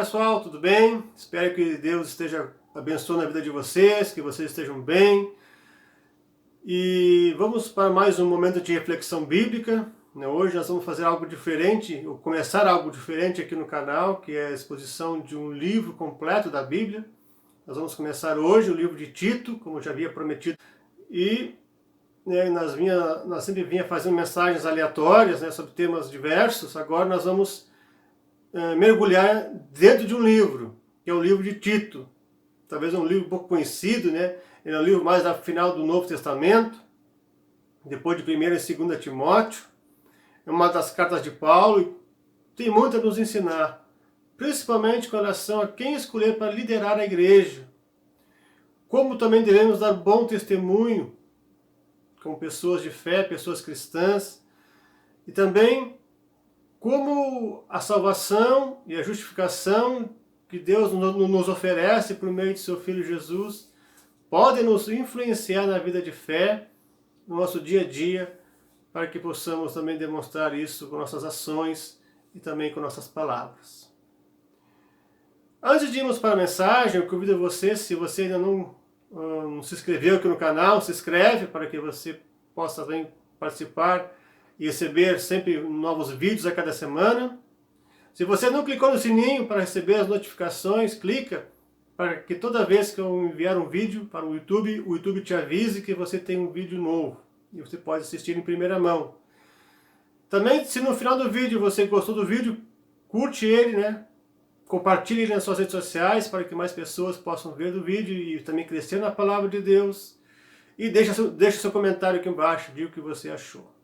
pessoal, tudo bem? Espero que Deus esteja abençoando a vida de vocês, que vocês estejam bem. E vamos para mais um momento de reflexão bíblica. Hoje nós vamos fazer algo diferente, ou começar algo diferente aqui no canal, que é a exposição de um livro completo da Bíblia. Nós vamos começar hoje o livro de Tito, como eu já havia prometido. E nós sempre vinha fazendo mensagens aleatórias, sobre temas diversos. Agora nós vamos mergulhar dentro de um livro, que é o livro de Tito. Talvez um livro pouco conhecido, Ele é um livro mais da final do Novo Testamento, depois de 1 e 2 Timóteo. É uma das cartas de Paulo e tem muito a nos ensinar, principalmente com relação a quem escolher para liderar a igreja. Como também devemos dar bom testemunho como pessoas de fé, pessoas cristãs. E também como a salvação e a justificação que Deus nos oferece por meio de seu Filho Jesus podem nos influenciar na vida de fé, no nosso dia a dia, para que possamos também demonstrar isso com nossas ações e também com nossas palavras. Antes de irmos para a mensagem, eu convido você, se você ainda não se inscreveu aqui no canal, se inscreve para que você possa também participar e receber sempre novos vídeos a cada semana. Se você não clicou no sininho para receber as notificações, clica para que toda vez que eu enviar um vídeo para o YouTube te avise que você tem um vídeo novo e você pode assistir em primeira mão. Também, se no final do vídeo você gostou do vídeo, curte ele, compartilhe ele nas suas redes sociais para que mais pessoas possam ver o vídeo e também crescer na palavra de Deus. E deixa seu comentário aqui embaixo, diga o que você achou.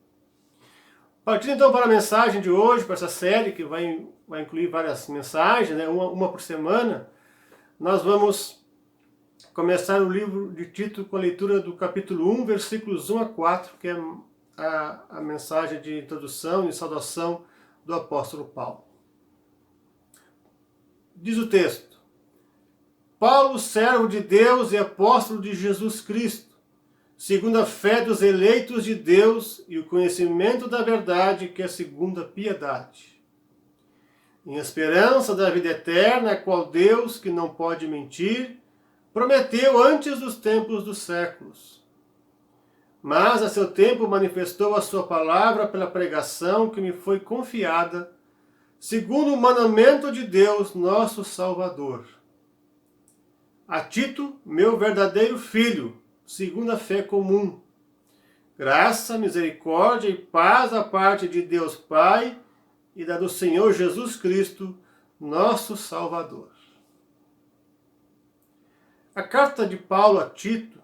Partindo então para a mensagem de hoje, para essa série que vai incluir várias mensagens, uma por semana, nós vamos começar o livro de Tito com a leitura do capítulo 1, versículos 1 a 4, que é a mensagem de introdução e saudação do apóstolo Paulo. Diz o texto: Paulo, servo de Deus e apóstolo de Jesus Cristo, segundo a fé dos eleitos de Deus e o conhecimento da verdade, que é segundo a piedade. Em esperança da vida eterna, a qual Deus, que não pode mentir, prometeu antes dos tempos dos séculos. Mas a seu tempo manifestou a sua palavra pela pregação que me foi confiada, segundo o mandamento de Deus, nosso Salvador. A Tito, meu verdadeiro filho, segundo a fé comum. Graça, misericórdia e paz da parte de Deus Pai e da do Senhor Jesus Cristo, nosso Salvador. A carta de Paulo a Tito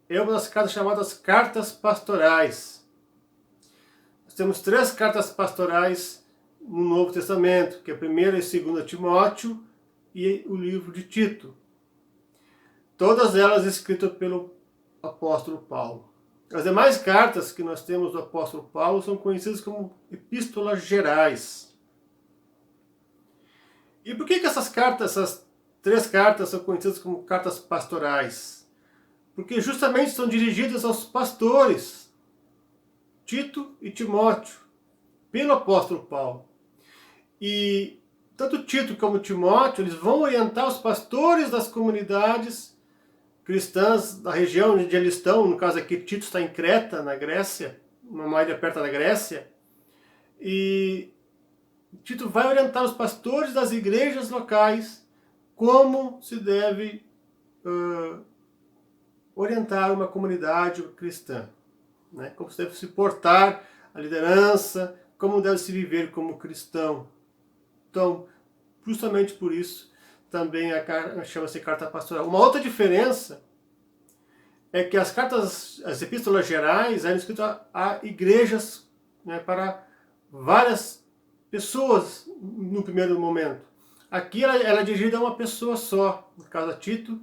é uma das cartas chamadas cartas pastorais. Nós temos 3 cartas pastorais no Novo Testamento, que é a 1 e 2 Timóteo e o livro de Tito. Todas elas escritas pelo apóstolo Paulo. As demais cartas que nós temos do apóstolo Paulo são conhecidas como epístolas gerais. E por que essas 3 cartas são conhecidas como cartas pastorais? Porque justamente são dirigidas aos pastores, Tito e Timóteo, pelo apóstolo Paulo. E tanto Tito como Timóteo, eles vão orientar os pastores das comunidades cristãs da região onde eles estão. No caso aqui, Tito está em Creta, na Grécia, uma ilha perto da Grécia. E Tito vai orientar os pastores das igrejas locais como se deve orientar uma comunidade cristã, como se deve se portar a liderança, como deve se viver como cristão. Então, justamente por isso, também chama-se carta pastoral. Uma outra diferença é que as epístolas gerais eram escritas a igrejas, para várias pessoas no primeiro momento. Aqui ela é dirigida a uma pessoa só, no caso a Tito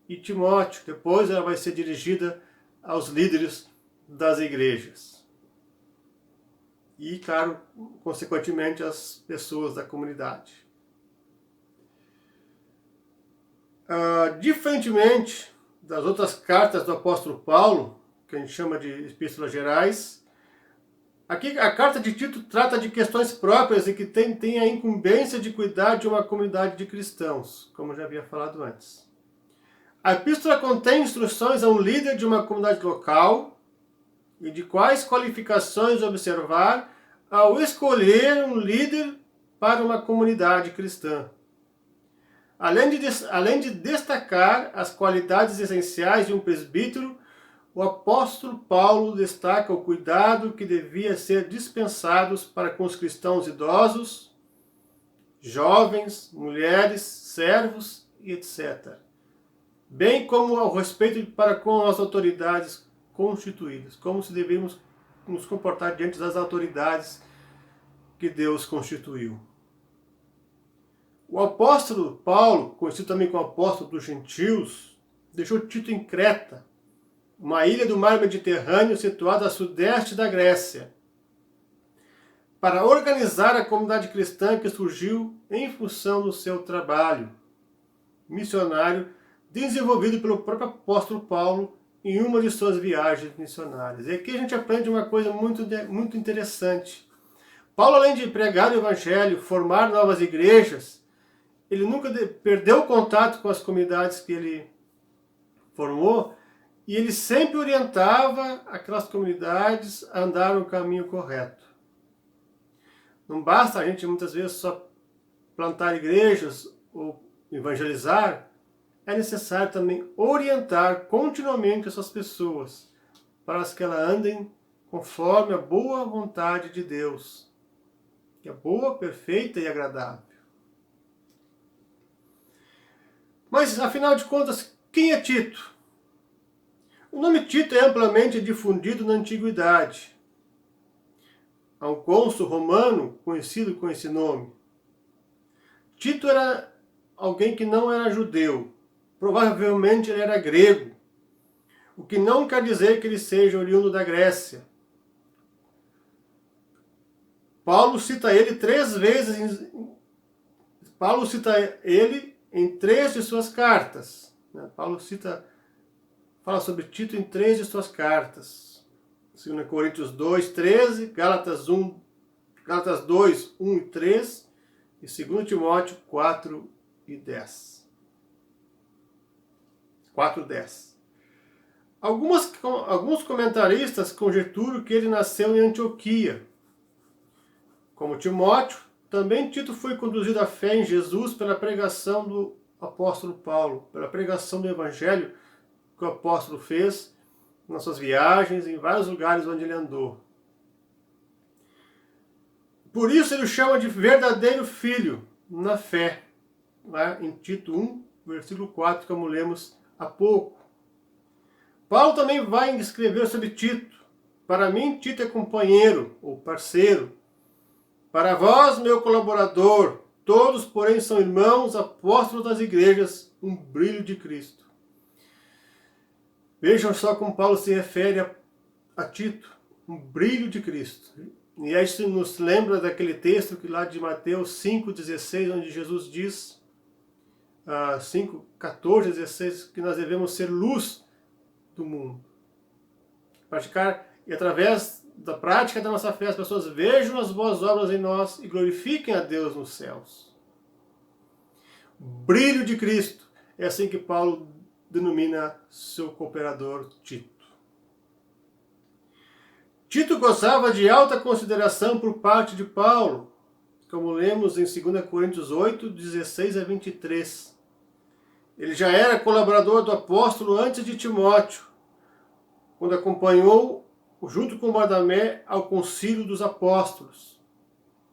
e Timóteo. Depois ela vai ser dirigida aos líderes das igrejas. E, claro, consequentemente, às pessoas da comunidade. Diferentemente das outras cartas do apóstolo Paulo, que a gente chama de epístolas gerais, Aqui a carta de Tito trata de questões próprias e que tem a incumbência de cuidar de uma comunidade de cristãos, como eu já havia falado antes. A epístola contém instruções a um líder de uma comunidade local e de quais qualificações observar ao escolher um líder para uma comunidade cristã. Além de destacar as qualidades essenciais de um presbítero, o apóstolo Paulo destaca o cuidado que devia ser dispensado para com os cristãos idosos, jovens, mulheres, servos e etc. Bem como ao respeito para com as autoridades constituídas, como se devemos nos comportar diante das autoridades que Deus constituiu. O apóstolo Paulo, conhecido também como apóstolo dos gentios, deixou Tito em Creta, uma ilha do mar Mediterrâneo situada a sudeste da Grécia, para organizar a comunidade cristã que surgiu em função do seu trabalho missionário desenvolvido pelo próprio apóstolo Paulo em uma de suas viagens missionárias. E aqui a gente aprende uma coisa muito interessante. Paulo, além de pregar o evangelho, formar novas igrejas, ele nunca perdeu o contato com as comunidades que ele formou e ele sempre orientava aquelas comunidades a andar no caminho correto. Não basta a gente muitas vezes só plantar igrejas ou evangelizar, é necessário também orientar continuamente essas pessoas para que elas andem conforme a boa vontade de Deus, que é boa, perfeita e agradável. Mas, afinal de contas, quem é Tito? O nome Tito é amplamente difundido na antiguidade. Há um cônsul romano conhecido com esse nome. Tito era alguém que não era judeu. Provavelmente ele era grego, o que não quer dizer que ele seja oriundo da Grécia. Paulo cita ele em 3 de suas cartas. Paulo fala sobre Tito em 3 de suas cartas. 2 Coríntios 2, 13, Gálatas 2, 1 e 3 e 2 Timóteo 4 e 10. 4:10. Alguns comentaristas conjecturam que ele nasceu em Antioquia. Como Timóteo, também Tito foi conduzido à fé em Jesus pela pregação do apóstolo Paulo, pela pregação do evangelho que o apóstolo fez nas suas viagens, em vários lugares onde ele andou. Por isso ele o chama de verdadeiro filho na fé, lá em Tito 1, versículo 4, como lemos há pouco. Paulo também vai escrever sobre Tito. Para mim, Tito é companheiro ou parceiro. Para vós, meu colaborador, todos, porém, são irmãos, apóstolos das igrejas, um brilho de Cristo. Vejam só como Paulo se refere a Tito, um brilho de Cristo. E isso nos lembra daquele texto que lá de Mateus 5,16, onde Jesus diz, 5:14, 16, que nós devemos ser luz do mundo. Praticar, e através da prática da nossa fé, as pessoas vejam as boas obras em nós e glorifiquem a Deus nos céus. Brilho de Cristo. É assim que Paulo denomina seu cooperador Tito. Tito gozava de alta consideração por parte de Paulo, como lemos em 2 Coríntios 8, 16 a 23. Ele já era colaborador do apóstolo antes de Timóteo, quando acompanhou, junto com Barnabé, ao concílio dos apóstolos.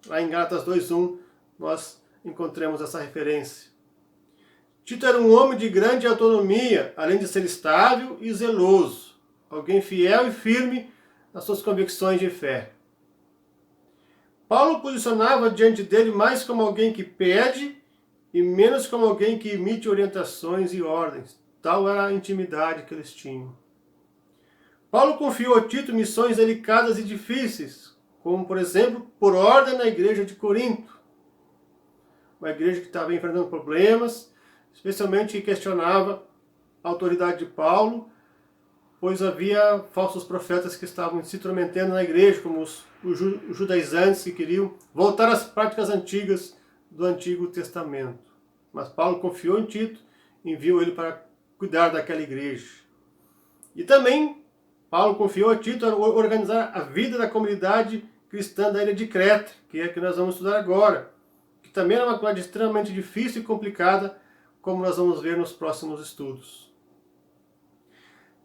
Lá em Gálatas 2:1 nós encontramos essa referência. Tito era um homem de grande autonomia, além de ser estável e zeloso, alguém fiel e firme nas suas convicções de fé. Paulo posicionava diante dele mais como alguém que pede e menos como alguém que emite orientações e ordens. Tal era a intimidade que eles tinham. Paulo confiou a Tito missões delicadas e difíceis, como, por exemplo, por ordem na igreja de Corinto. Uma igreja que estava enfrentando problemas, especialmente que questionava a autoridade de Paulo, pois havia falsos profetas que estavam se intrometendo na igreja, como os os judaizantes que queriam voltar às práticas antigas do Antigo Testamento. Mas Paulo confiou em Tito e enviou ele para cuidar daquela igreja. E também Paulo confiou a Tito a organizar a vida da comunidade cristã da ilha de Creta, que é a que nós vamos estudar agora, que também é uma comunidade extremamente difícil e complicada, como nós vamos ver nos próximos estudos.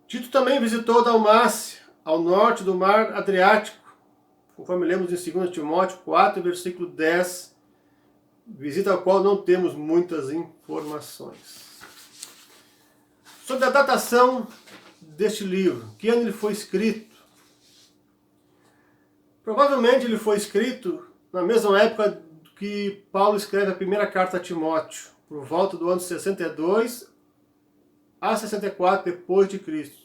Tito também visitou Dalmácia, ao norte do mar Adriático, conforme lemos em 2 Timóteo 4, versículo 10, visita a qual não temos muitas informações. Sobre a datação deste livro, que ano ele foi escrito? Provavelmente ele foi escrito na mesma época que Paulo escreve a primeira carta a Timóteo, por volta do ano 62 a 64 depois de Cristo.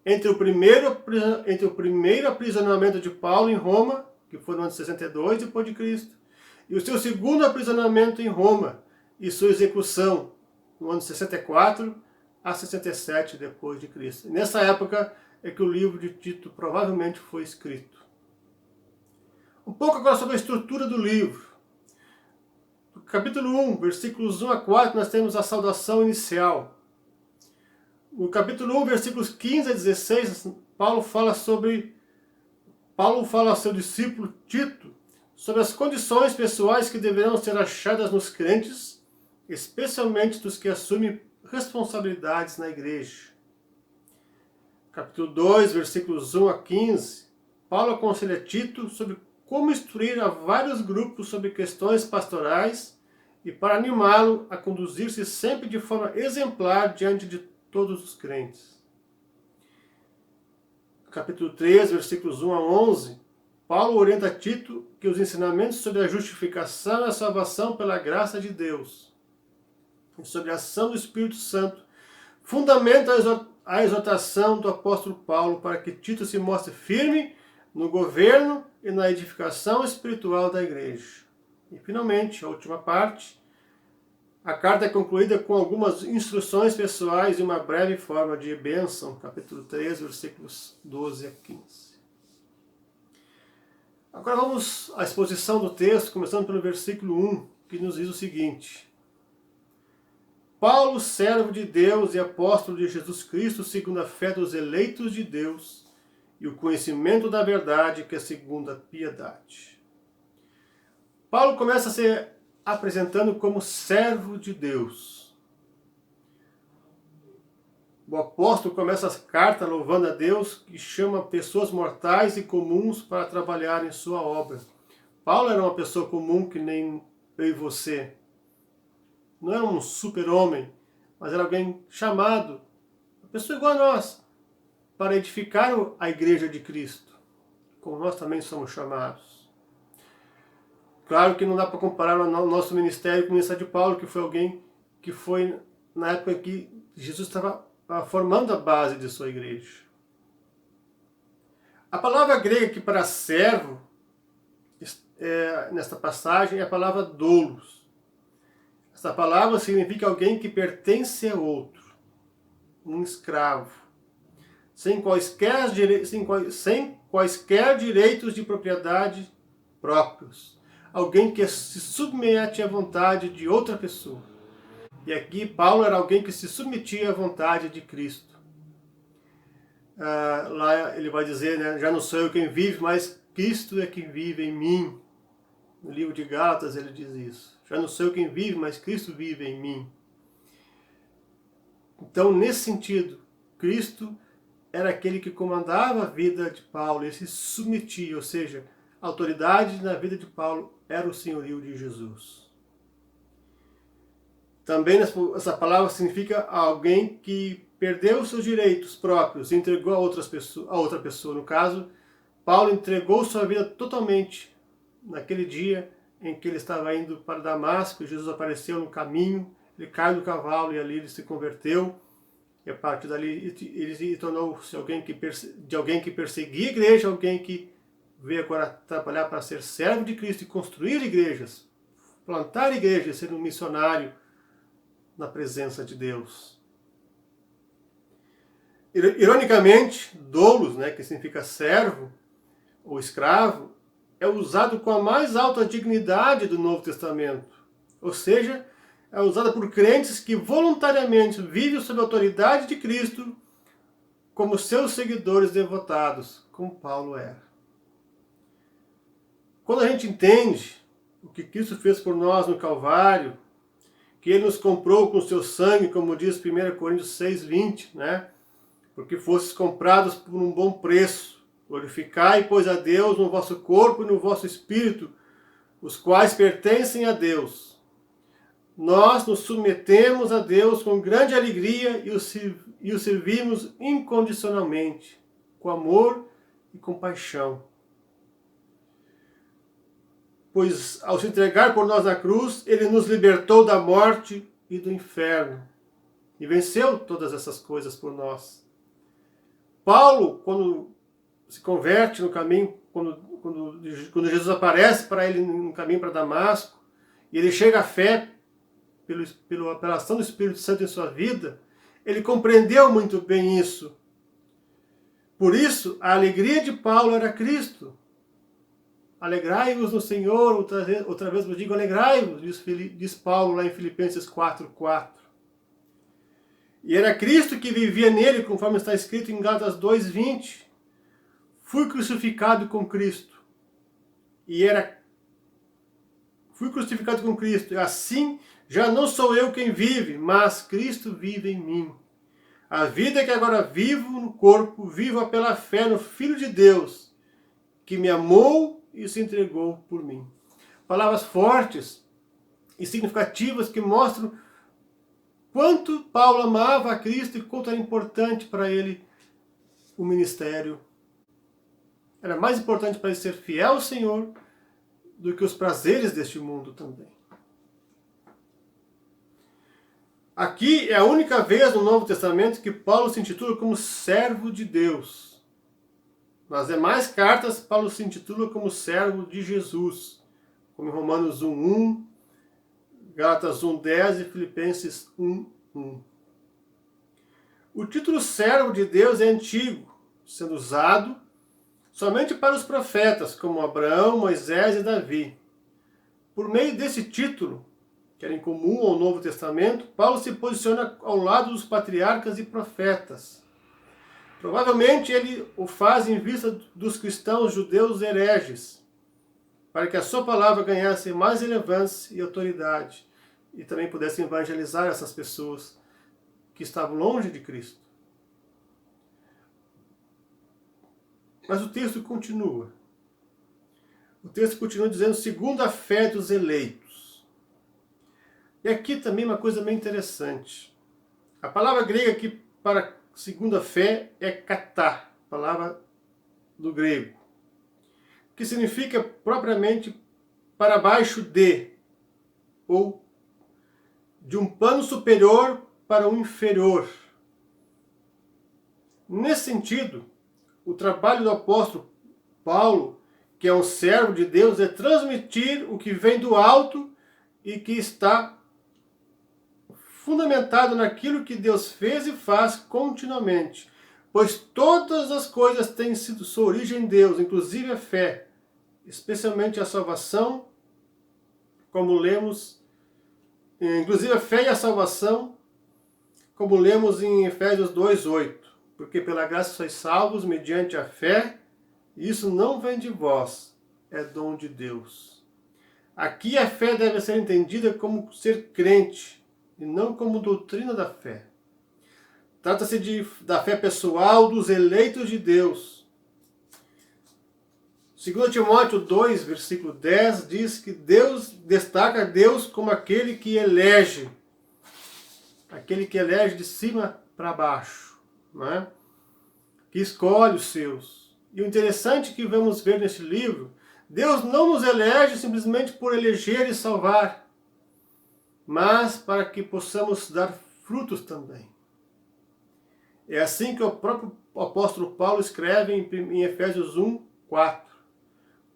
Entre o primeiro aprisionamento de Paulo em Roma, que foi no ano 62 depois de Cristo, e o seu segundo aprisionamento em Roma e sua execução no ano 64 a 67 depois de Cristo. Nessa época é que o livro de Tito provavelmente foi escrito. Um pouco agora sobre a estrutura do livro. No capítulo 1, versículos 1 a 4, nós temos a saudação inicial. No capítulo 1, versículos 15 a 16, Paulo fala ao seu discípulo Tito sobre as condições pessoais que deverão ser achadas nos crentes, especialmente dos que assumem responsabilidades na igreja. Capítulo 2, versículos 1 a 15, Paulo aconselha Tito sobre como instruir a vários grupos sobre questões pastorais e para animá-lo a conduzir-se sempre de forma exemplar diante de todos os crentes. Capítulo 3, versículos 1 a 11, Paulo orienta Tito que os ensinamentos sobre a justificação e a salvação pela graça de Deus e sobre a ação do Espírito Santo fundamentam a exortação do apóstolo Paulo para que Tito se mostre firme no governo e na edificação espiritual da igreja. E finalmente, a última parte, a carta é concluída com algumas instruções pessoais e uma breve forma de bênção, capítulo 3, versículos 12 a 15. Agora vamos à exposição do texto, começando pelo versículo 1, que nos diz o seguinte: Paulo, servo de Deus e apóstolo de Jesus Cristo, segundo a fé dos eleitos de Deus e o conhecimento da verdade, que é segundo a piedade. Paulo começa a se apresentando como servo de Deus. O apóstolo começa a carta louvando a Deus e chama pessoas mortais e comuns para trabalhar em sua obra. Paulo era uma pessoa comum que nem eu e você. Não era um super-homem, mas era alguém chamado, uma pessoa igual a nós, para edificar a igreja de Cristo, como nós também somos chamados. Claro que não dá para comparar o nosso ministério com o ministério de Paulo, que foi alguém que foi na época que Jesus estava formando a base de sua igreja. A palavra grega aqui para servo, nesta passagem, é a palavra doulos. Essa palavra significa alguém que pertence a outro, um escravo, sem quaisquer direitos de propriedade próprios. Alguém que se submete à vontade de outra pessoa. E aqui Paulo era alguém que se submetia à vontade de Cristo. Lá ele vai dizer, né, já não sou eu quem vive, mas Cristo é quem vive em mim. No livro de Gálatas ele diz isso. Já não sou eu quem vive, mas Cristo vive em mim. Então, nesse sentido, Cristo era aquele que comandava a vida de Paulo, ele se submetia, ou seja, a autoridade na vida de Paulo era o senhorio de Jesus. Também essa palavra significa alguém que perdeu os seus direitos próprios e entregou a outra pessoa. No caso, Paulo entregou sua vida totalmente naquele dia em que ele estava indo para Damasco e Jesus apareceu no caminho, ele cai do cavalo e ali ele se converteu. E a partir dali ele tornou-se alguém que perseguia a igreja, alguém que veio agora trabalhar para ser servo de Cristo e construir igrejas, plantar igrejas, ser um missionário na presença de Deus. Ironicamente, doulos, né, que significa servo, ou escravo, é usado com a mais alta dignidade do Novo Testamento. Ou seja, é usada por crentes que voluntariamente vivem sob a autoridade de Cristo como seus seguidores devotados, como Paulo era. Quando a gente entende o que Cristo fez por nós no Calvário, que Ele nos comprou com o seu sangue, como diz 1 Coríntios 6,20, né? Porque fostes comprados por um bom preço. Glorificai, pois, a Deus no vosso corpo e no vosso espírito, os quais pertencem a Deus. Nós nos submetemos a Deus com grande alegria e o servimos incondicionalmente, com amor e compaixão. Pois ao se entregar por nós na cruz, Ele nos libertou da morte e do inferno. E venceu todas essas coisas por nós. Paulo, quando se converte no caminho, quando Jesus aparece para ele no caminho para Damasco, e ele chega à fé pela ação do Espírito Santo em sua vida, ele compreendeu muito bem isso. Por isso, a alegria de Paulo era Cristo. Alegrai-vos no Senhor, outra vez vos digo, alegrai-vos, diz Paulo lá em Filipenses 4:4. E era Cristo que vivia nele, conforme está escrito em Gálatas 2:20. Fui crucificado com Cristo. Fui crucificado com Cristo. E assim, já não sou eu quem vive, mas Cristo vive em mim. A vida que agora vivo no corpo, vivo pela fé no Filho de Deus, que me amou e se entregou por mim. Palavras fortes e significativas que mostram quanto Paulo amava a Cristo e quanto era importante para ele o ministério. Era mais importante para ele ser fiel ao Senhor do que os prazeres deste mundo também. Aqui é a única vez no Novo Testamento que Paulo se intitula como servo de Deus. Nas demais cartas, Paulo se intitula como servo de Jesus, como em Romanos 1:1, Gálatas 1:10 e Filipenses 1:1. O título servo de Deus é antigo, sendo usado somente para os profetas, como Abraão, Moisés e Davi. Por meio desse título, que era incomum ao Novo Testamento, Paulo se posiciona ao lado dos patriarcas e profetas. Provavelmente ele o faz em vista dos cristãos judeus hereges, para que a sua palavra ganhasse mais relevância e autoridade, e também pudesse evangelizar essas pessoas que estavam longe de Cristo. Mas o texto continua. O texto continua dizendo, segundo a fé dos eleitos. E aqui também uma coisa meio interessante. A palavra grega aqui para segunda fé é katá, palavra do grego, que significa propriamente para baixo de, ou de um plano superior para um inferior. Nesse sentido, o trabalho do apóstolo Paulo, que é um servo de Deus, é transmitir o que vem do alto e que está fundamentado naquilo que Deus fez e faz continuamente. Pois todas as coisas têm sido sua origem em Deus, inclusive a fé, especialmente a salvação, como lemos, inclusive a fé e a salvação, como lemos em Efésios 2:8. Porque pela graça sois salvos mediante a fé, e isso não vem de vós, é dom de Deus. Aqui a fé deve ser entendida como ser crente, e não como doutrina da fé. Trata-se da fé pessoal dos eleitos de Deus. 2 Timóteo 2, versículo 10, diz que Deus destaca Deus como aquele que elege de cima para baixo, não é? Que escolhe os seus. E o interessante que vamos ver neste livro, Deus não nos elege simplesmente por eleger e salvar, mas para que possamos dar frutos também. É assim que o próprio apóstolo Paulo escreve em Efésios 1:4.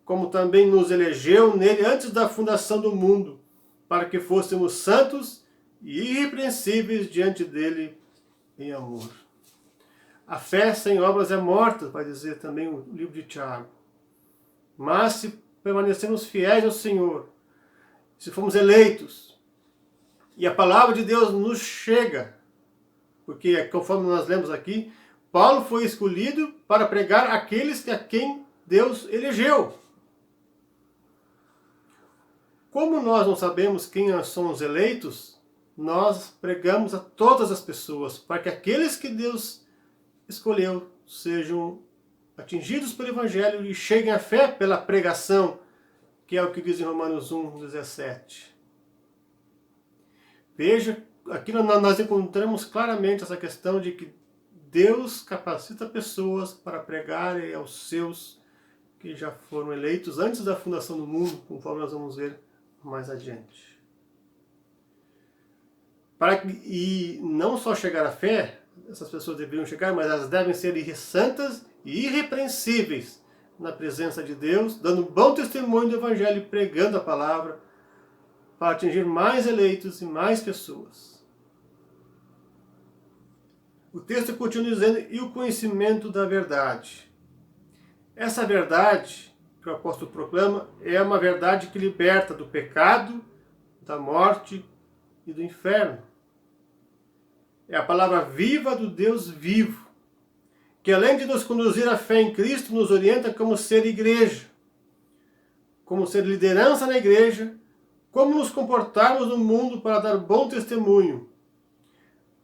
Como também nos elegeu nele antes da fundação do mundo, para que fôssemos santos e irrepreensíveis diante dele em amor. A fé sem obras é morta, vai dizer também o livro de Tiago. Mas se permanecermos fiéis ao Senhor, se formos eleitos, e a palavra de Deus nos chega, porque conforme nós lemos aqui, Paulo foi escolhido para pregar aqueles a quem Deus elegeu. Como nós não sabemos quem são os eleitos, nós pregamos a todas as pessoas, para que aqueles que Deus escolheu sejam atingidos pelo Evangelho e cheguem à fé pela pregação, que é o que diz em Romanos 1:17. Veja, aqui nós encontramos claramente essa questão de que Deus capacita pessoas para pregarem aos seus que já foram eleitos antes da fundação do mundo, conforme nós vamos ver mais adiante. E não só chegar à fé, essas pessoas deveriam chegar, mas elas devem ser santas e irrepreensíveis na presença de Deus, dando bom testemunho do Evangelho e pregando a palavra para atingir mais eleitos e mais pessoas. O texto continua dizendo, e o conhecimento da verdade. Essa verdade que o apóstolo proclama é uma verdade que liberta do pecado, da morte e do inferno. É a palavra viva do Deus vivo, que além de nos conduzir à fé em Cristo, nos orienta como ser igreja, como ser liderança na igreja, como nos comportarmos no mundo para dar bom testemunho.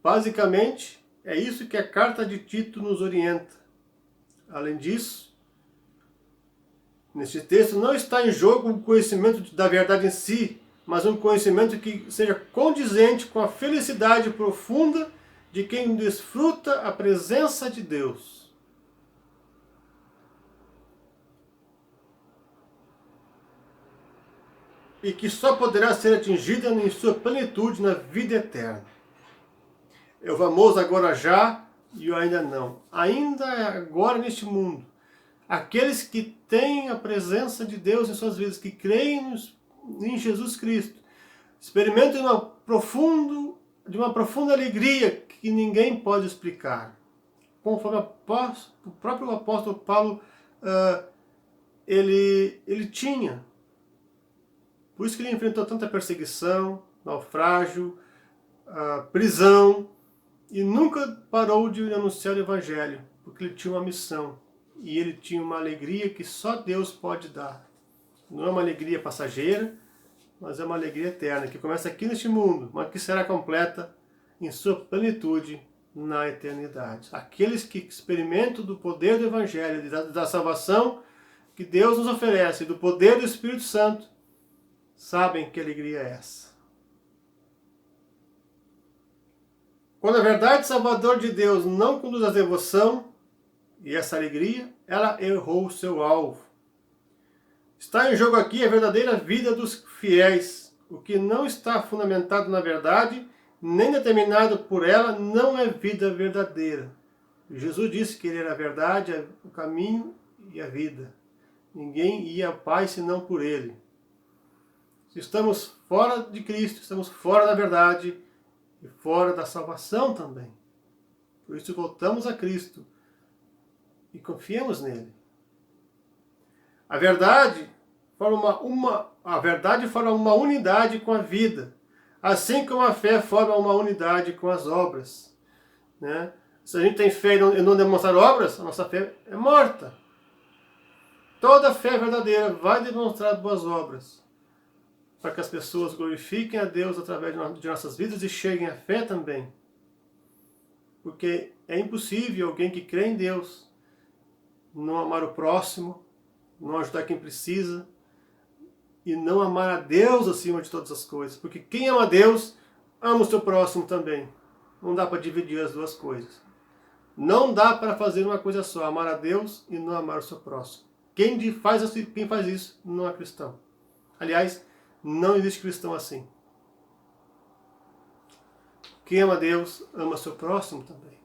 Basicamente, é isso que a carta de Tito nos orienta. Além disso, neste texto não está em jogo o conhecimento da verdade em si, mas um conhecimento que seja condizente com a felicidade profunda de quem desfruta a presença de Deus. E que só poderá ser atingida em sua plenitude na vida eterna. É o famoso agora já e o ainda não. Ainda é agora neste mundo. Aqueles que têm a presença de Deus em suas vidas, que creem em Jesus Cristo, experimentam de uma profunda alegria que ninguém pode explicar. Conforme o próprio apóstolo Paulo ele tinha. Por isso que ele enfrentou tanta perseguição, naufrágio, prisão, e nunca parou de anunciar o Evangelho, porque ele tinha uma missão. E ele tinha uma alegria que só Deus pode dar. Não é uma alegria passageira, mas é uma alegria eterna, que começa aqui neste mundo, mas que será completa em sua plenitude na eternidade. Aqueles que experimentam do poder do Evangelho, da salvação que Deus nos oferece, do poder do Espírito Santo, sabem que alegria é essa. Quando a verdade salvadora de Deus não conduz à devoção e essa alegria, ela errou o seu alvo. Está em jogo aqui a verdadeira vida dos fiéis. O que não está fundamentado na verdade, nem determinado por ela, não é vida verdadeira. Jesus disse que ele era a verdade, o caminho e a vida. Ninguém ia ao Pai senão por ele. Se estamos fora de Cristo, estamos fora da verdade e fora da salvação também. Por isso voltamos a Cristo e confiamos nele. A verdade forma uma unidade com a vida, assim como a fé forma uma unidade com as obras. Né? Se a gente tem fé e não demonstrar obras, a nossa fé é morta. Toda fé verdadeira vai demonstrar boas obras, para que as pessoas glorifiquem a Deus através de nossas vidas e cheguem à fé também. Porque é impossível alguém que crê em Deus não amar o próximo, não ajudar quem precisa e não amar a Deus acima de todas as coisas. Porque quem ama a Deus, ama o seu próximo também. Não dá para dividir as duas coisas. Não dá para fazer uma coisa só, amar a Deus e não amar o seu próximo. Quem faz isso não é cristão. Aliás, não existe cristão assim. Quem ama Deus, ama seu próximo também.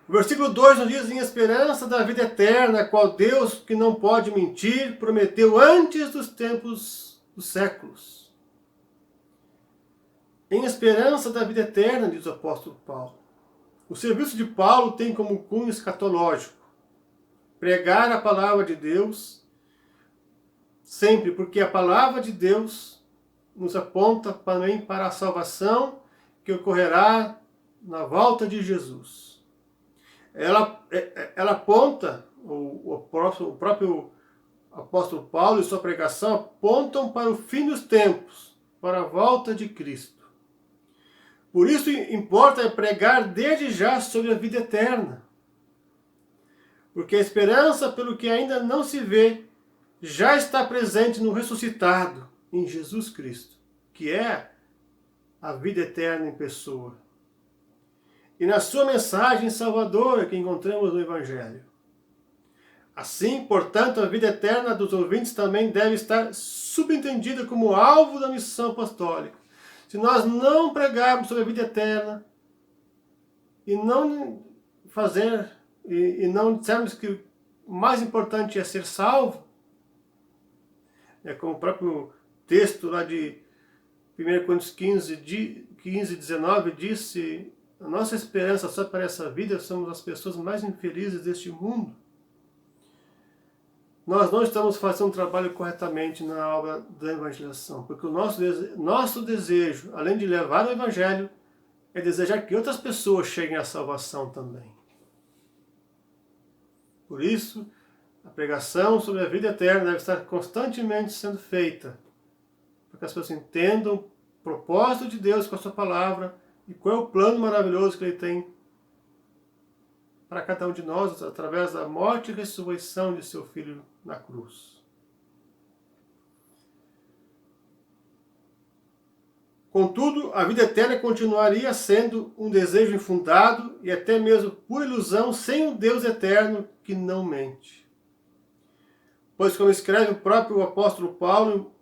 O versículo 2 nos diz, em esperança da vida eterna, a qual Deus, que não pode mentir, prometeu antes dos tempos dos séculos. Em esperança da vida eterna, diz o apóstolo Paulo. O serviço de Paulo tem como cunho escatológico. pregar a palavra de Deus sempre, porque a palavra de Deus nos aponta também para a salvação que ocorrerá na volta de Jesus. Ela aponta, o próprio apóstolo Paulo e sua pregação apontam para o fim dos tempos, para a volta de Cristo. Por isso importa pregar desde já sobre a vida eterna. Porque a esperança pelo que ainda não se vê já está presente no ressuscitado, em Jesus Cristo, que é a vida eterna em pessoa. E na sua mensagem salvadora que encontramos no Evangelho. Assim, portanto, a vida eterna dos ouvintes também deve estar subentendida como alvo da missão apostólica. Se nós não pregarmos sobre a vida eterna e não não dissermos que o mais importante é ser salvo, como o próprio texto lá de 1 Coríntios 15, 19 disse, a nossa esperança só para essa vida somos as pessoas mais infelizes deste mundo. Nós não estamos fazendo um trabalho corretamente na obra da evangelização, porque o nosso desejo, além de levar o evangelho, é desejar que outras pessoas cheguem à salvação também. Por isso, a pregação sobre a vida eterna deve estar constantemente sendo feita, para que as pessoas entendam o propósito de Deus com a sua palavra e qual é o plano maravilhoso que Ele tem para cada um de nós, através da morte e ressurreição de seu Filho na cruz. Contudo, a vida eterna continuaria sendo um desejo infundado e até mesmo pura ilusão sem um Deus eterno que não mente. Pois, como escreve o próprio apóstolo Paulo,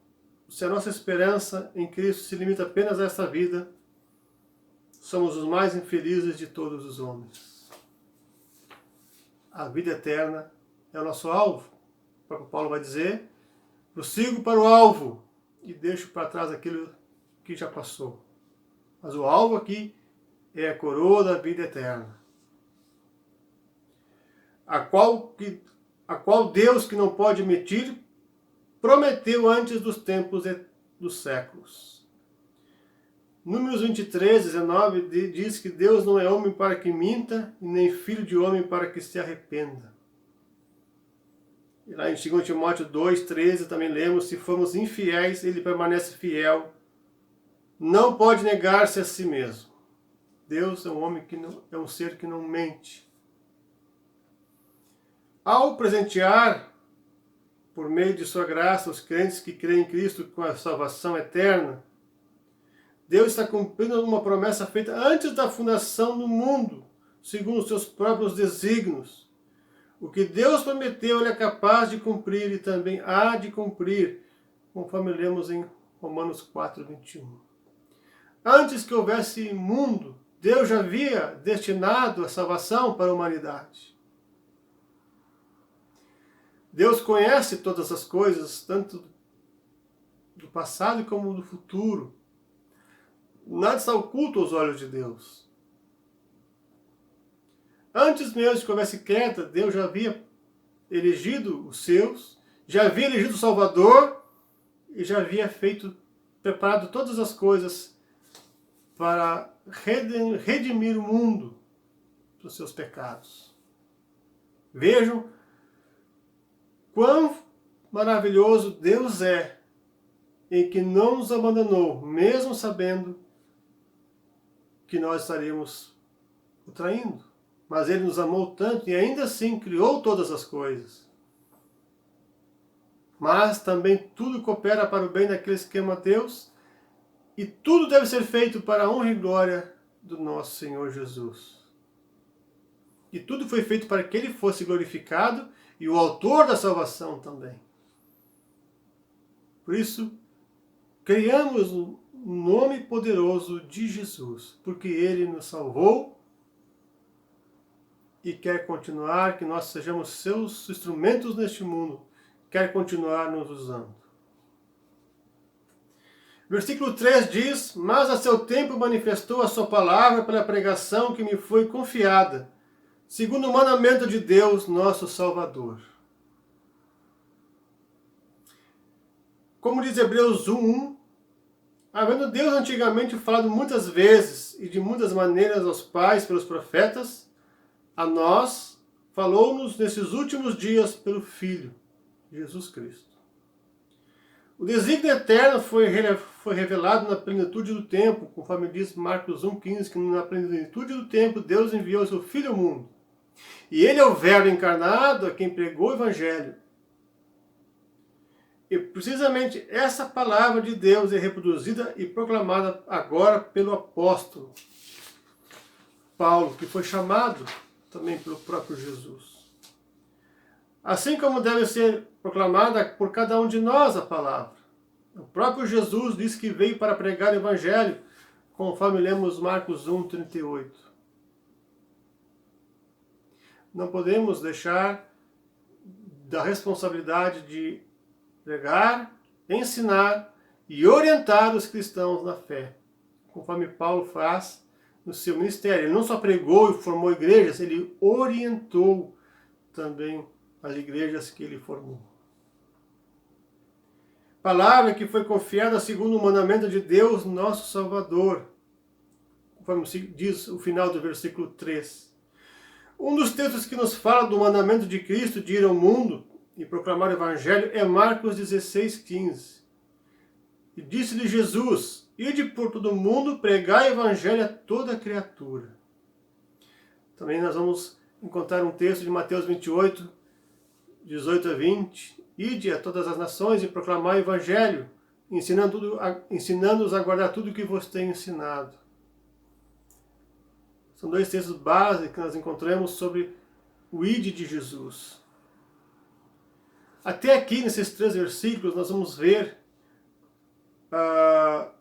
se a nossa esperança em Cristo se limita apenas a esta vida, somos os mais infelizes de todos os homens. A vida eterna é o nosso alvo. O próprio Paulo vai dizer, prossigo para o alvo e deixo para trás aquilo que já passou. Mas o alvo aqui é a coroa da vida eterna, a qual Deus, que não pode mentir, prometeu antes dos tempos e dos séculos. Números 23, 19 diz que Deus não é homem para que minta, e nem filho de homem para que se arrependa. E lá em 2 Timóteo 2, 13 também lemos, se formos infiéis, ele permanece fiel, não pode negar-se a si mesmo. Deus é um ser que não mente. Ao presentear, por meio de sua graça, os crentes que creem em Cristo com a salvação eterna, Deus está cumprindo uma promessa feita antes da fundação do mundo, segundo os seus próprios desígnios. O que Deus prometeu, Ele é capaz de cumprir e também há de cumprir, conforme lemos em Romanos 4, 21. Antes que houvesse mundo, Deus já havia destinado a salvação para a humanidade. Deus conhece todas as coisas, tanto do passado como do futuro. Nada está oculto aos olhos de Deus. Antes mesmo de que houvesse queda, Deus já havia elegido os seus, já havia elegido o Salvador e já havia preparado todas as coisas para redimir o mundo dos seus pecados. Vejam quão maravilhoso Deus é, em que não nos abandonou, mesmo sabendo que nós estaríamos o traindo. Mas Ele nos amou tanto e ainda assim criou todas as coisas. Mas também tudo coopera para o bem daqueles que amam a Deus e tudo deve ser feito para a honra e glória do nosso Senhor Jesus. E tudo foi feito para que Ele fosse glorificado e o autor da salvação também. Por isso, criamos o nome poderoso de Jesus, porque Ele nos salvou e quer continuar, que nós sejamos seus instrumentos neste mundo, quer continuar nos usando. Versículo 3 diz, mas a seu tempo manifestou a sua palavra pela pregação que me foi confiada, segundo o mandamento de Deus, nosso Salvador. Como diz Hebreus 1:1, havendo Deus antigamente falado muitas vezes e de muitas maneiras aos pais pelos profetas, a nós falou-nos nesses últimos dias pelo Filho, Jesus Cristo. O desígnio eterno foi revelado na plenitude do tempo, conforme diz Marcos 1,15, que na plenitude do tempo Deus enviou o seu Filho ao mundo. E ele é o Verbo encarnado a quem pregou o Evangelho. E precisamente essa palavra de Deus é reproduzida e proclamada agora pelo apóstolo Paulo, que foi chamado também pelo próprio Jesus. Assim como deve ser proclamada por cada um de nós a palavra. O próprio Jesus disse que veio para pregar o Evangelho, conforme lemos Marcos 1:38. Não podemos deixar da responsabilidade de pregar, ensinar e orientar os cristãos na fé, conforme Paulo faz no seu ministério. Ele não só pregou e formou igrejas, ele orientou também as igrejas que ele formou. Palavra que foi confiada segundo o mandamento de Deus, nosso Salvador, conforme diz o final do versículo 3. Um dos textos que nos fala do mandamento de Cristo de ir ao mundo e proclamar o Evangelho é Marcos 16:15. E disse-lhe Jesus: ide por todo o mundo, pregai o Evangelho a toda criatura. Também nós vamos encontrar um texto de Mateus 28:18-20. Ide a todas as nações e proclamai o Evangelho, ensinando-os a guardar tudo o que vos tenho ensinado. São dois textos básicos que nós encontramos sobre o ide de Jesus. Até aqui, nesses 3 versículos, nós vamos ver a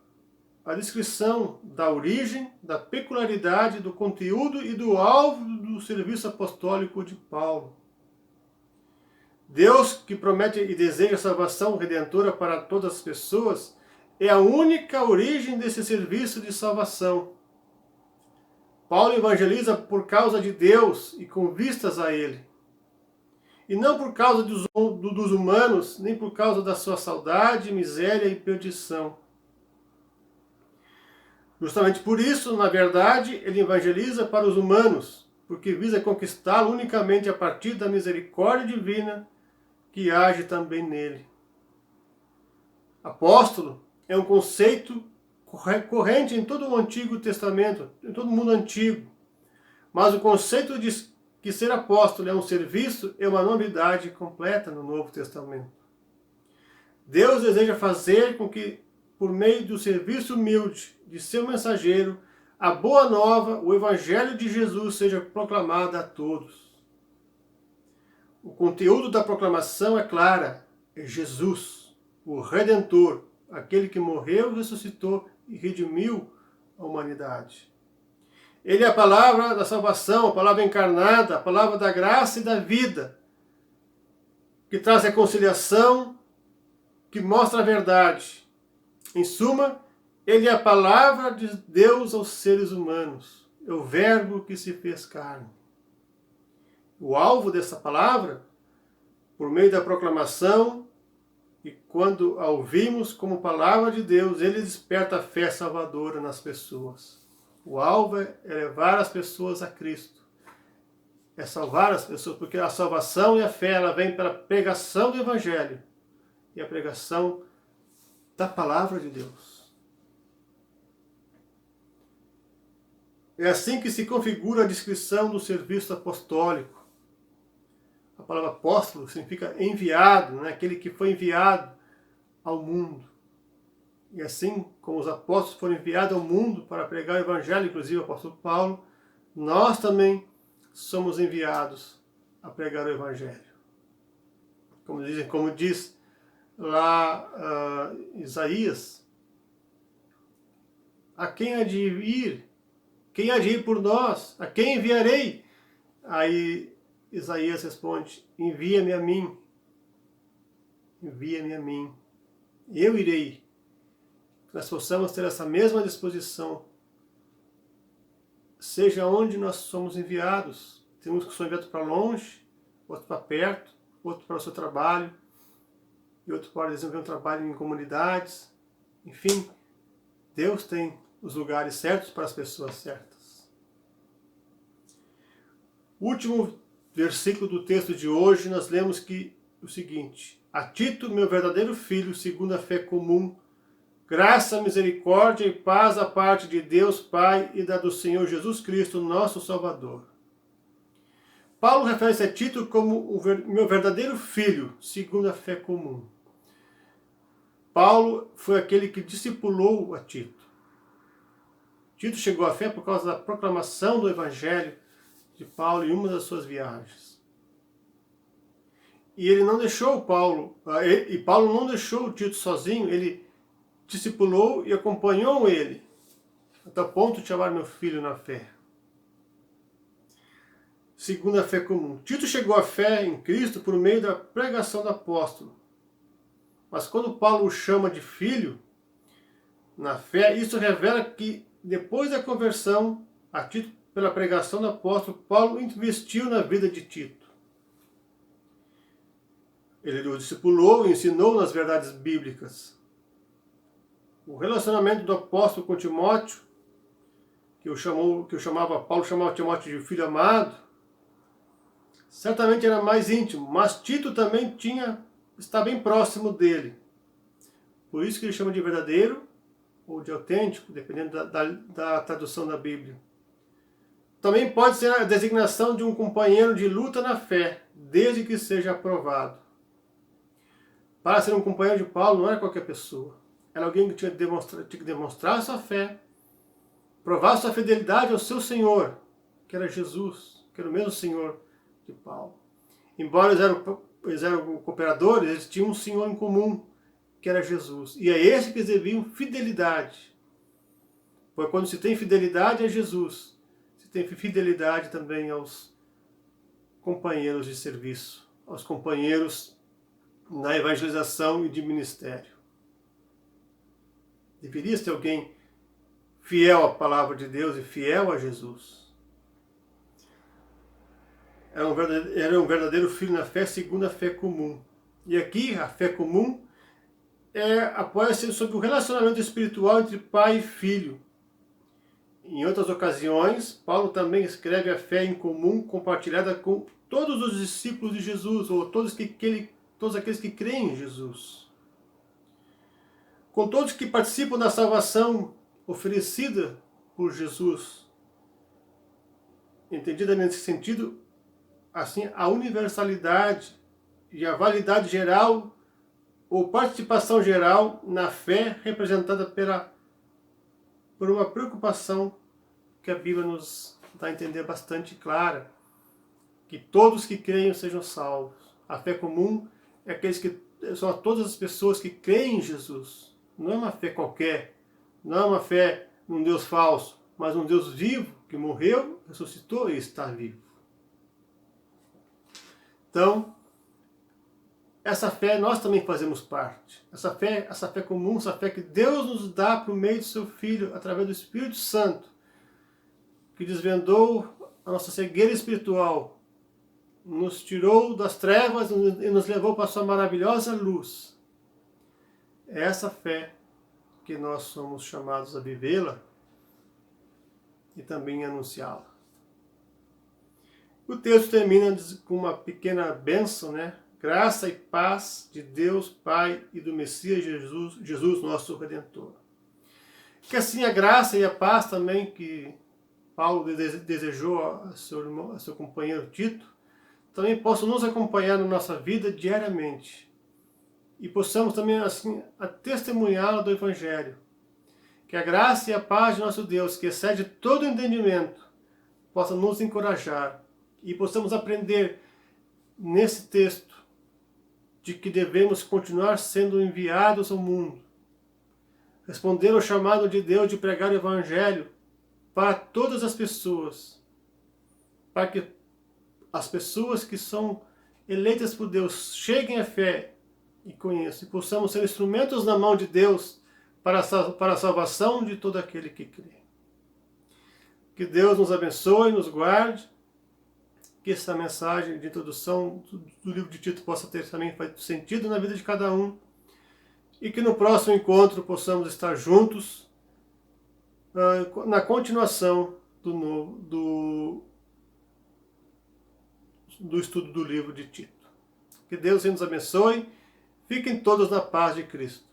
descrição da origem, da peculiaridade, do conteúdo e do alvo do serviço apostólico de Paulo. Deus, que promete e deseja salvação redentora para todas as pessoas, é a única origem desse serviço de salvação. Paulo evangeliza por causa de Deus e com vistas a Ele. E não por causa dos humanos, nem por causa da sua saudade, miséria e perdição. Justamente por isso, na verdade, ele evangeliza para os humanos, porque visa conquistá-lo unicamente a partir da misericórdia divina que age também nele. Apóstolo é um conceito corrente em todo o Antigo Testamento, em todo o mundo antigo. Mas o conceito de que ser apóstolo é um serviço é uma novidade completa no Novo Testamento. Deus deseja fazer com que, por meio do serviço humilde de seu mensageiro, a boa nova, o Evangelho de Jesus, seja proclamada a todos. O conteúdo da proclamação é clara, é Jesus, o Redentor, aquele que morreu, ressuscitou e redimiu a humanidade. Ele é a palavra da salvação, a palavra encarnada, a palavra da graça e da vida, que traz reconciliação, que mostra a verdade. Em suma, ele é a palavra de Deus aos seres humanos, é o Verbo que se fez carne. O alvo dessa palavra, por meio da proclamação, e quando a ouvimos como palavra de Deus, ele desperta a fé salvadora nas pessoas. O alvo é levar as pessoas a Cristo. É salvar as pessoas, porque a salvação e a fé ela vem pela pregação do Evangelho e a pregação da palavra de Deus. É assim que se configura a descrição do serviço apostólico. A palavra apóstolo significa enviado, né? Aquele que foi enviado ao mundo. E assim como os apóstolos foram enviados ao mundo para pregar o Evangelho, inclusive o apóstolo Paulo, nós também somos enviados a pregar o Evangelho. Como diz lá Isaías, a quem há de ir? Quem há de ir por nós? A quem enviarei? Aí Isaías responde, envia-me a mim. Envia-me a mim. Eu irei. Que nós possamos ter essa mesma disposição, seja onde nós somos enviados, tem uns que são enviados para longe, outros para perto, outros para o seu trabalho, e outros para desenvolver um trabalho em comunidades. Enfim, Deus tem os lugares certos para as pessoas certas. O último versículo do texto de hoje, nós lemos que o seguinte: a Tito, meu verdadeiro filho, segundo a fé comum, graça, misericórdia e paz da parte de Deus Pai e da do Senhor Jesus Cristo, nosso Salvador. Paulo refere-se a Tito como o meu verdadeiro filho, segundo a fé comum. Paulo foi aquele que discipulou a Tito. Tito chegou à fé por causa da proclamação do Evangelho de Paulo em uma das suas viagens. E ele não deixou Paulo não deixou o Tito sozinho, ele discipulou e acompanhou ele, até o ponto de chamar meu filho na fé. Segundo a fé comum. Tito chegou à fé em Cristo por meio da pregação do apóstolo. Mas quando Paulo o chama de filho, na fé, isso revela que depois da conversão a Tito, pela pregação do apóstolo, Paulo investiu na vida de Tito. Ele o discipulou e ensinou nas verdades bíblicas. O relacionamento do apóstolo com Timóteo, Paulo chamava Timóteo de filho amado, certamente era mais íntimo, mas Tito também está bem próximo dele. Por isso que ele chama de verdadeiro ou de autêntico, dependendo da tradução da Bíblia. Também pode ser a designação de um companheiro de luta na fé, desde que seja aprovado. Para ser um companheiro de Paulo não era qualquer pessoa. Era alguém que tinha que demonstrar sua fé, provar sua fidelidade ao seu Senhor, que era Jesus, que era o mesmo Senhor de Paulo. Embora eles eram cooperadores, eles tinham um Senhor em comum, que era Jesus. E é esse que eles deviam fidelidade. Pois quando se tem fidelidade a Jesus, se tem fidelidade também aos companheiros de serviço, aos companheiros na evangelização e de ministério. Deveria ser alguém fiel à palavra de Deus e fiel a Jesus. Era um verdadeiro filho na fé segundo a fé comum. E aqui a fé comum apoia-se sobre o relacionamento espiritual entre pai e filho. Em outras ocasiões, Paulo também escreve a fé em comum compartilhada com todos os discípulos de Jesus, ou todos aqueles que creem em Jesus. Com todos que participam da salvação oferecida por Jesus. Entendida nesse sentido, assim, a universalidade e a validade geral ou participação geral na fé representada por uma preocupação que a Bíblia nos dá a entender bastante clara, que todos que creem sejam salvos. A fé comum são todas as pessoas que creem em Jesus. Não é uma fé qualquer, não é uma fé num Deus falso, mas um Deus vivo, que morreu, ressuscitou e está vivo. Então, essa fé nós também fazemos parte. Essa fé comum, essa fé que Deus nos dá por meio do seu Filho, através do Espírito Santo, que desvendou a nossa cegueira espiritual, nos tirou das trevas e nos levou para a sua maravilhosa luz. É essa fé que nós somos chamados a vivê-la e também anunciá-la. O texto termina com uma pequena bênção, né? Graça e paz de Deus Pai e do Messias Jesus nosso Redentor. Que assim a graça e a paz também que Paulo desejou a seu companheiro Tito, também possam nos acompanhar na nossa vida diariamente. E possamos também assim testemunhá-la do Evangelho. Que a graça e a paz de nosso Deus, que excede todo entendimento, possa nos encorajar e possamos aprender nesse texto de que devemos continuar sendo enviados ao mundo, responder ao chamado de Deus de pregar o Evangelho para todas as pessoas, para que as pessoas que são eleitas por Deus cheguem à fé e conheçam, e possamos ser instrumentos na mão de Deus para a salvação de todo aquele que crê. Que Deus nos abençoe, nos guarde, que essa mensagem de introdução do livro de Tito possa ter também feito sentido na vida de cada um, e que no próximo encontro possamos estar juntos na continuação do estudo do livro de Tito. Que Deus nos abençoe. Fiquem todos na paz de Cristo.